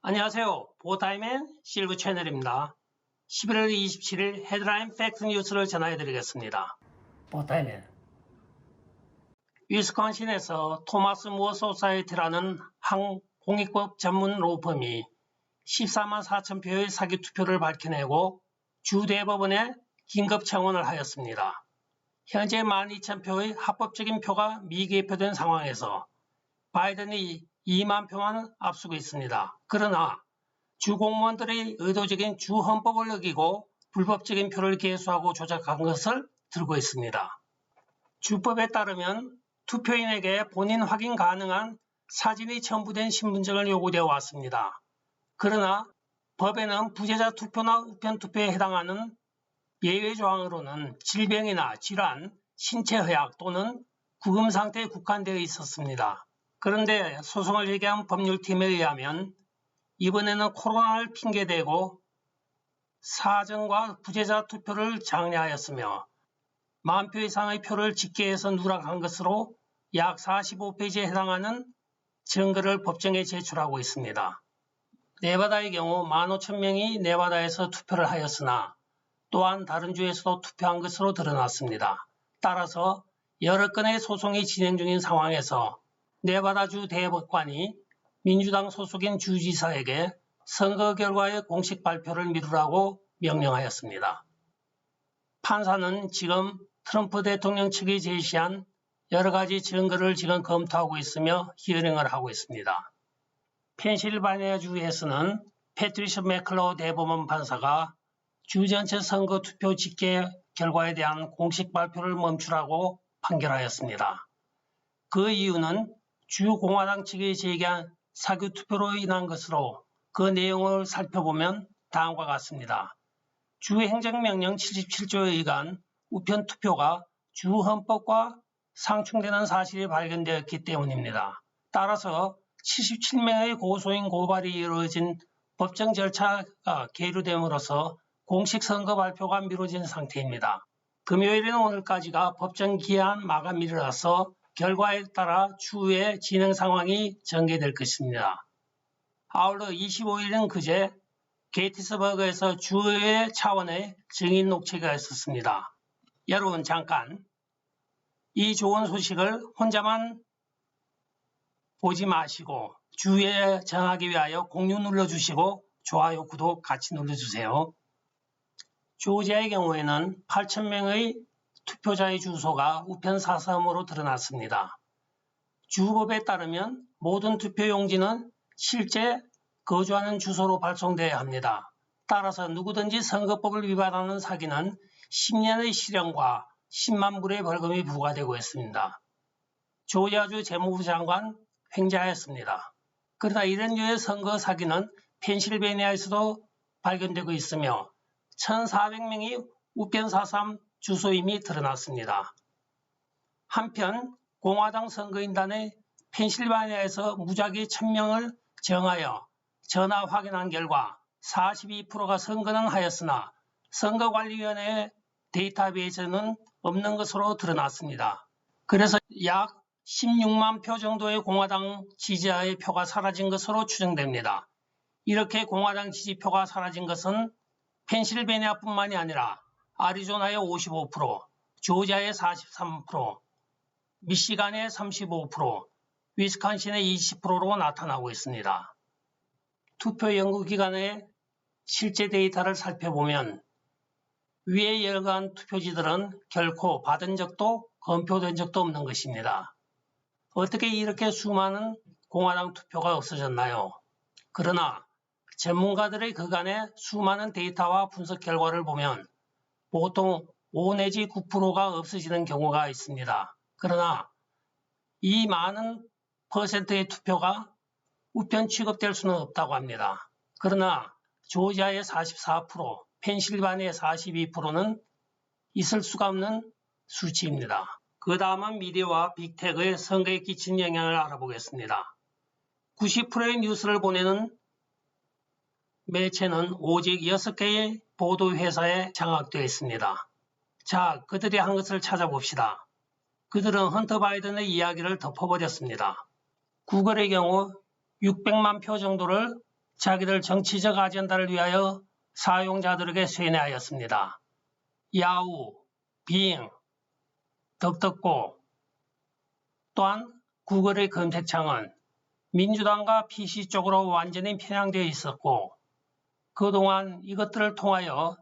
안녕하세요. 보타임의 실브 채널입니다. 11월 27일 헤드라인 팩트 뉴스를 전해드리겠습니다. 보타임의 위스콘신에서 토마스 무어 소사이티라는 항공익법 전문 로펌이 14만 4천 표의 사기 투표를 밝혀내고 주 대법원에 긴급 청원을 하였습니다. 현재 12,000표의 합법적인 표가 미개표된 상황에서 바이든이 2만 표만 앞서고 있습니다. 그러나 주 공무원들의 의도적인 주 헌법을 어기고 불법적인 표를 개수하고 조작한 것을 들고 있습니다. 주법에 따르면 투표인에게 본인 확인 가능한 사진이 첨부된 신분증을 요구되어 왔습니다. 그러나 법에는 부재자 투표나 우편 투표에 해당하는 예외 조항으로는 질병이나 질환, 신체 허약 또는 구금 상태에 국한되어 있었습니다. 그런데 소송을 제기한 법률팀에 의하면 이번에는 코로나를 핑계대고 사전과 부재자 투표를 장려하였으며 10,000표 이상의 표를 집계해서 누락한 것으로 약 45페이지에 해당하는 증거를 법정에 제출하고 있습니다. 네바다의 경우 15,000명이 네바다에서 투표를 하였으나 또한 다른 주에서도 투표한 것으로 드러났습니다. 따라서 여러 건의 소송이 진행 중인 상황에서 네바다주 대법관이 민주당 소속인 주지사에게 선거 결과의 공식 발표를 미루라고 명령하였습니다. 판사는 지금 트럼프 대통령 측이 제시한 여러 가지 증거를 지금 검토하고 있으며 히어링을 하고 있습니다. 펜실바니아주에서는 패트리셔 맥클로우 대법원 판사가 주 전체 선거 투표 집계 결과에 대한 공식 발표를 멈추라고 판결하였습니다. 그 이유는 주 공화당 측이 제기한 사기 투표로 인한 것으로 그 내용을 살펴보면 다음과 같습니다. 주 행정명령 77조에 의한 우편 투표가 주 헌법과 상충되는 사실이 발견되었기 때문입니다. 따라서 77명의 고소인 고발이 이루어진 법정 절차가 계류됨으로써 공식 선거 발표가 미뤄진 상태입니다. 금요일인 오늘까지가 법정 기한 마감일이라서 결과에 따라 추후에 진행 상황이 전개될 것입니다. 아울러 25일은 그제 게티스버그에서 주의 차원의 증인 녹취가 있었습니다. 여러분 잠깐 이 좋은 소식을 혼자만 보지 마시고 주위에 전하기 위하여 공유 눌러주시고 좋아요, 구독 같이 눌러주세요. 조지아의 경우에는 8,000명의 투표자의 주소가 우편 4.3으로 드러났습니다. 주법에 따르면 모든 투표용지는 실제 거주하는 주소로 발송되어야 합니다. 따라서 누구든지 선거법을 위반하는 사기는 10년의 실형과 10만 불의 벌금이 부과되고 있습니다. 조지아주 재무부 장관 횡재하였습니다. 그러나 이런 류의 선거 사기는 펜실베니아에서도 발견되고 있으며 1,400명이 우편 4.3 주소임이 드러났습니다. 한편 공화당 선거인단의 펜실바니아에서 무작위 1,000명을 정하여 전화 확인한 결과 42%가 선거는 하였으나 선거관리위원회 데이터베이스에는 없는 것으로 드러났습니다. 그래서 약 16만 표 정도의 공화당 지지자의 표가 사라진 것으로 추정됩니다. 이렇게 공화당 지지표가 사라진 것은 펜실베니아뿐만이 아니라 아리조나의 55%, 조지아의 43%, 미시간의 35%, 위스콘신의 20%로 나타나고 있습니다. 투표 연구기관의 실제 데이터를 살펴보면 위에 열거한 투표지들은 결코 받은 적도 검표된 적도 없는 것입니다. 어떻게 이렇게 수많은 공화당 투표가 없어졌나요? 그러나 전문가들의 그간의 수많은 데이터와 분석 결과를 보면 보통 5 내지 9%가 없어지는 경우가 있습니다. 그러나 이 많은 퍼센트의 투표가 우편 취급될 수는 없다고 합니다. 그러나 조지아의 44%, 펜실바니아의 42%는 있을 수가 없는 수치입니다. 그 다음은 미디어와 빅테크의 선거에 끼친 영향을 알아보겠습니다. 90%의 뉴스를 보내는 매체는 오직 6개의 보도회사에 장악되어 있습니다. 자, 그들이 한 것을 찾아봅시다. 그들은 헌터 바이든의 이야기를 덮어버렸습니다. 구글의 경우 600만 표 정도를 자기들 정치적 아젠다를 위하여 사용자들에게 쇠뇌하였습니다. 야후, 빙, 덕덕고 또한 구글의 검색창은 민주당과 PC 쪽으로 완전히 편향되어 있었고 그동안 이것들을 통하여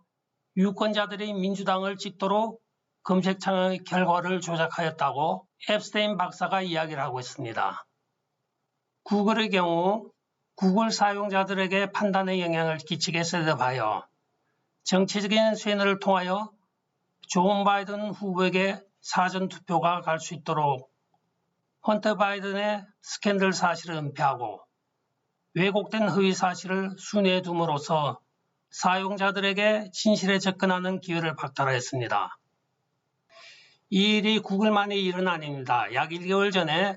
유권자들이 민주당을 찍도록 검색창의 결과를 조작하였다고 앱스테인 박사가 이야기를 하고 있습니다. 구글의 경우 구글 사용자들에게 판단에 영향을 끼치게 셋업하여 정치적인 쇠뇌를 통하여 존 바이든 후보에게 사전투표가 갈 수 있도록 헌터 바이든의 스캔들 사실을 은폐하고 왜곡된 허위 사실을 순회해 둠으로써 사용자들에게 진실에 접근하는 기회를 박탈하였습니다. 이 일이 구글만의 일은 아닙니다. 약 1개월 전에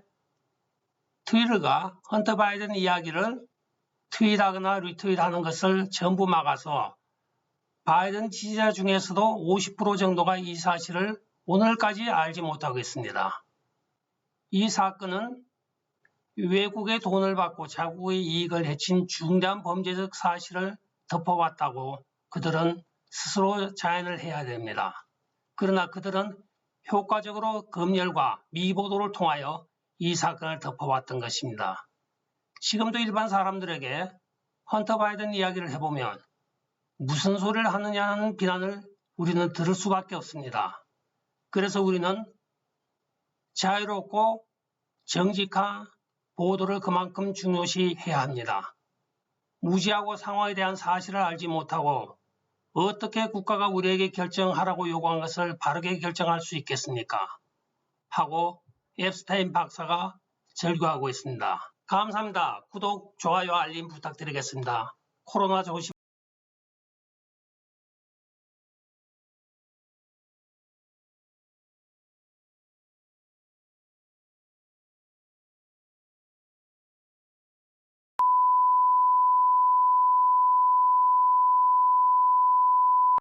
트위터가 헌터 바이든 이야기를 트윗하거나 리트윗하는 것을 전부 막아서 바이든 지지자 중에서도 50% 정도가 이 사실을 오늘까지 알지 못하고 있습니다. 이 사건은 외국의 돈을 받고 자국의 이익을 해친 중대한 범죄적 사실을 덮어왔다고 그들은 스스로 자인을 해야 됩니다. 그러나 그들은 효과적으로 검열과 미보도를 통하여 이 사건을 덮어왔던 것입니다. 지금도 일반 사람들에게 헌터 바이든 이야기를 해보면 무슨 소리를 하느냐는 비난을 우리는 들을 수밖에 없습니다. 그래서 우리는 자유롭고 정직한 보도를 그만큼 중요시해야 합니다. 무지하고 상황에 대한 사실을 알지 못하고 어떻게 국가가 우리에게 결정하라고 요구한 것을 바르게 결정할 수 있겠습니까? 하고 앱스테인 박사가 절규하고 있습니다. 감사합니다. 구독, 좋아요, 알림 부탁드리겠습니다. 코로나 조심.